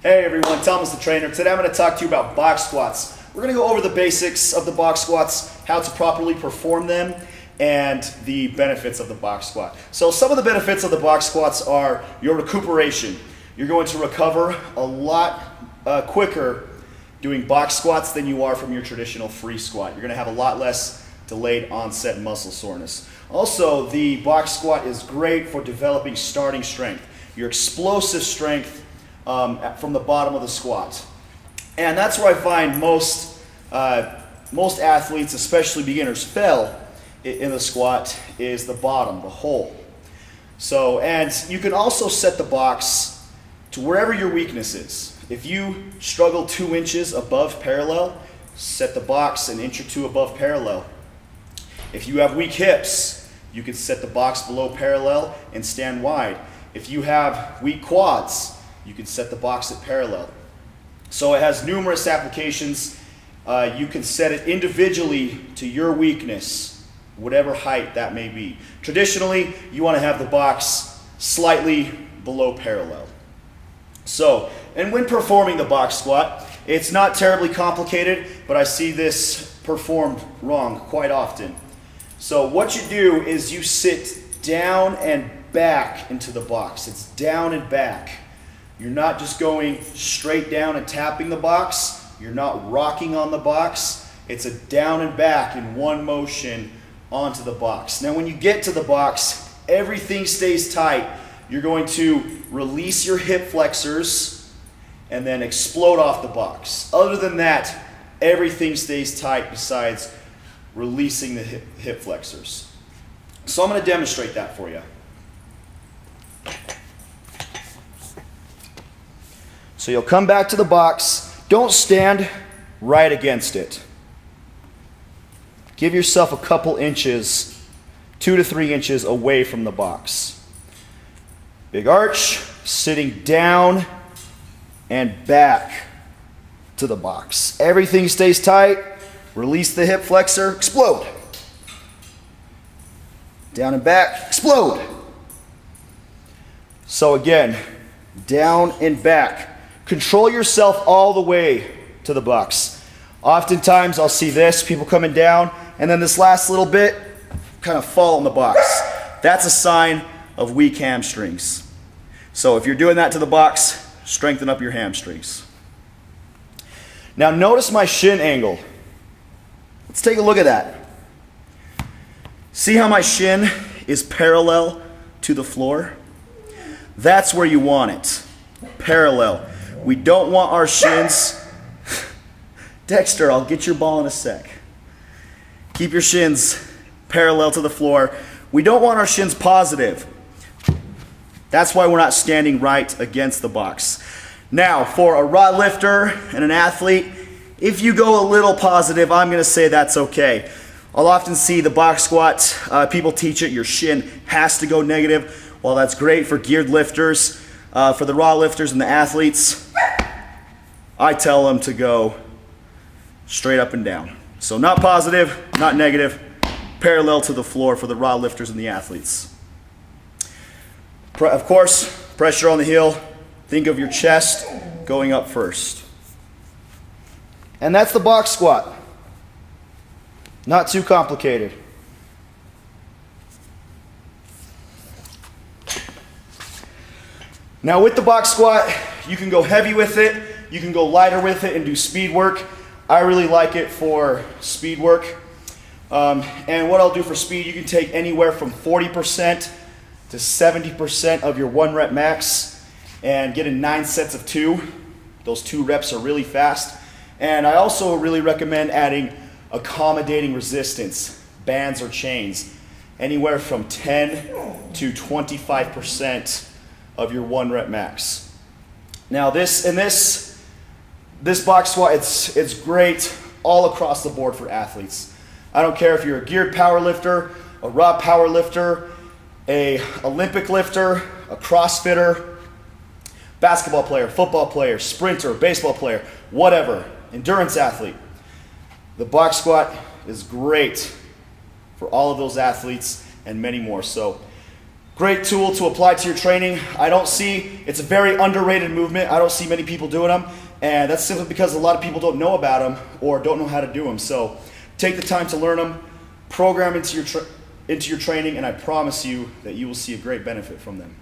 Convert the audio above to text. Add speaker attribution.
Speaker 1: Hey everyone, Thomas the trainer. Today I'm going to talk to you about box squats. We're going to go over the basics of the box squats, how to properly perform them, and the benefits of the box squat. So some of the benefits of the box squats are your recuperation. You're going to recover a lot quicker doing box squats than you are from your traditional free squat. You're going to have a lot less delayed onset muscle soreness. Also, the box squat is great for developing starting strength, your explosive strength from the bottom of the squat. And that's where I find most athletes, especially beginners, fail in the squat is the bottom, the hole. So, and you can also set the box to wherever your weakness is. If you struggle 2 inches above parallel, set the box an inch or two above parallel. If you have weak hips, you can set the box below parallel and stand wide. If you have weak quads, you can set the box at parallel. So it has numerous applications. You can set it individually to your weakness, whatever height that may be. Traditionally, you want to have the box slightly below parallel. So, and when performing the box squat, it's not terribly complicated, but I see this performed wrong quite often. So what you do is you sit down and back into the box. It's down and back. You're not just going straight down and tapping the box. You're not rocking on the box. It's a down and back in one motion onto the box. Now when you get to the box, everything stays tight. You're going to release your hip flexors and then explode off the box. Other than that, everything stays tight besides releasing the hip flexors. So I'm going to demonstrate that for you. So you'll come back to the box. Don't stand right against it. Give yourself a couple inches, 2 to 3 inches away from the box. Big arch, sitting down and back to the box. Everything stays tight. Release the hip flexor, explode. Down and back, explode. So again, down and back. Control yourself all the way to the box. Oftentimes I'll see this, people coming down, and then this last little bit kind of fall in the box. That's a sign of weak hamstrings. So if you're doing that to the box, strengthen up your hamstrings. Now notice my shin angle. Let's take a look at that. See how my shin is parallel to the floor? That's where you want it, parallel. We don't want our shins, Dexter, I'll get your ball in a sec. Keep your shins parallel to the floor. We don't want our shins positive. That's why we're not standing right against the box. Now, for a rod lifter and an athlete, if you go a little positive, I'm going to say that's okay. I'll often see the box squat, people teach it, your shin has to go negative. While that's great for geared lifters, for the raw lifters and the athletes, I tell them to go straight up and down. So not positive, not negative, parallel to the floor for the raw lifters and the athletes. Of course, pressure on the heel. Think of your chest going up first. And that's the box squat. Not too complicated. Now with the box squat, you can go heavy with it, you can go lighter with it and do speed work. I really like it for speed work. And what I'll do for speed, you can take anywhere from 40% to 70% of your 1 rep max and get in 9 sets of 2. Those 2 reps are really fast. And I also really recommend adding accommodating resistance, bands or chains, anywhere from 10 to 25% of your 1 rep max. Now this box squat, it's great all across the board for athletes. I don't care if you're a geared power lifter, a raw power lifter, a Olympic lifter, a CrossFitter, basketball player, football player, sprinter, baseball player, whatever, endurance athlete. The box squat is great for all of those athletes and many more. So Great tool to apply to your training. It's a very underrated movement. I don't see many people doing them, and that's simply because a lot of people don't know about them or don't know how to do them. So take the time to learn them, program into your training, and I promise you that you will see a great benefit from them.